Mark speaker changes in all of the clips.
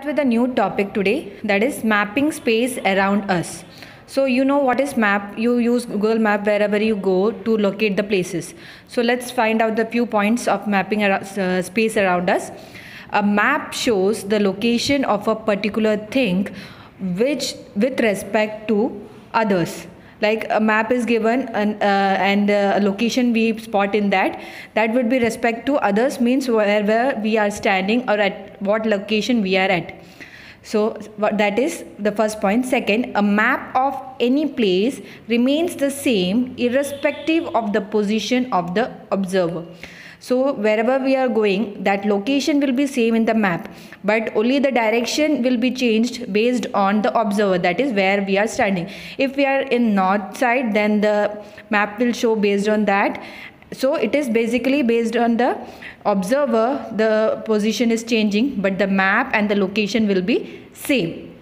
Speaker 1: With a new topic today, that is mapping space around us. So you know what is map? You use Google Map wherever you go to locate the places. So let's find out the few points of mapping space around us. A map shows the location of a particular thing which with respect to others. Like a map is given and a location we spot in that would be respect to others, means wherever we are standing or at what location we are at. So that is the first point. Second, a map of any place remains the same irrespective of the position of the observer. So wherever we are going, that location will be same in the map, but only the direction will be changed based on the observer, that is where we are standing. If we are in north side, then the map will show based on that. So it is basically based on the observer, the position is changing, but the map and the location will be same.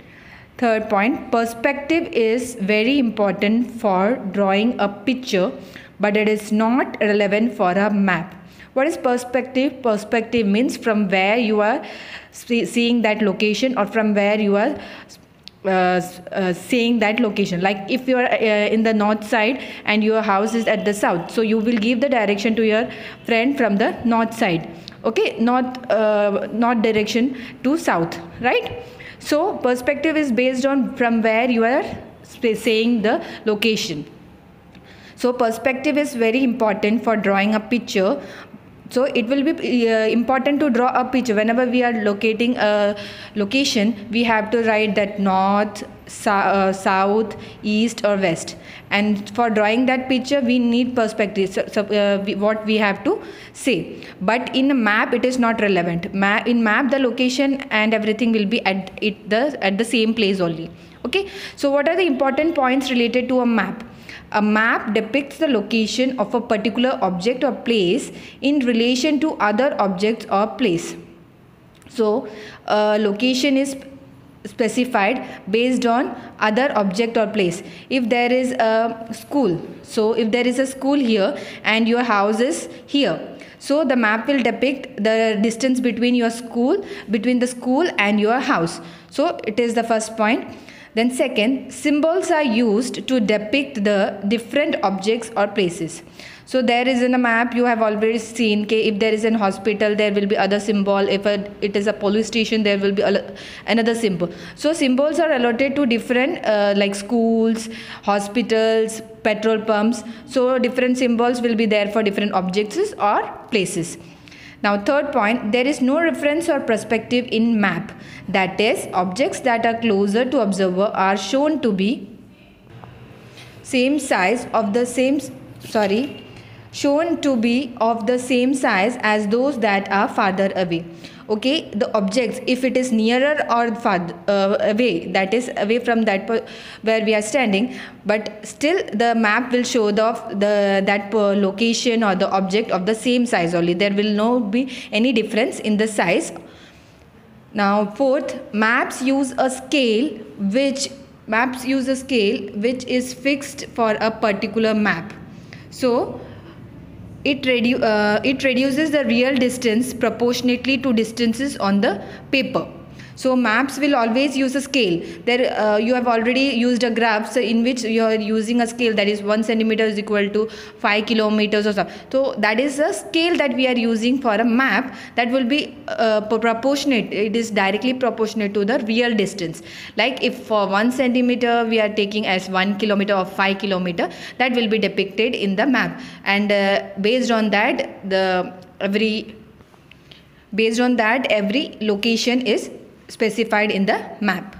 Speaker 1: Third point, perspective is very important for drawing a picture, but it is not relevant for a map. What is perspective? Perspective means from where you are seeing that location, or from where you are seeing that location. Like if you are in the north side and your house is at the south, so you will give the direction to your friend from the north side. Okay, north direction to south, right? So perspective is based on from where you are saying the location. So perspective is very important for drawing a picture. So it will be important to draw a picture. Whenever we are locating a location, we have to write that north, south, east or west. And for drawing that picture, we need perspective. What we have to say. But in a map, it is not relevant. In map, the location and everything will be at the same place only. Okay. So what are the important points related to a map? A map depicts the location of a particular object or place in relation to other objects or place. So, location is specified based on other object or place. If there is a school, so if there is a school here and your house is here, so the map will depict the distance between the school and your house. So it is the first point. Then second, symbols are used to depict the different objects or places. So there is in a map, you have already seen, if there is an hospital, there will be other symbol. If it is a police station, there will be another symbol. So symbols are allotted to different like schools, hospitals, petrol pumps. So different symbols will be there for different objects or places. Now third point, there is no reference or perspective in map. That is, objects that are closer to observer are shown to be of the same size as those that are farther away. Okay, the objects, if it is nearer or farther away, that is away from that where we are standing, but still the map will show that location or the object of the same size only. There will not be any difference in the size. Now fourth, maps use a scale which is fixed for a particular map. So it reduces the real distance proportionately to distances on the paper. So maps will always use a scale. There you have already used a graph, so in which you are using a scale, that is 1 centimeter is equal to 5 kilometers or so. So that is a scale that we are using for a map, that will be proportionate. It is directly proportionate to the real distance. Like if for 1 centimeter we are taking as 1 kilometer or 5 kilometer, that will be depicted in the map. And based on that, every location is specified in the map.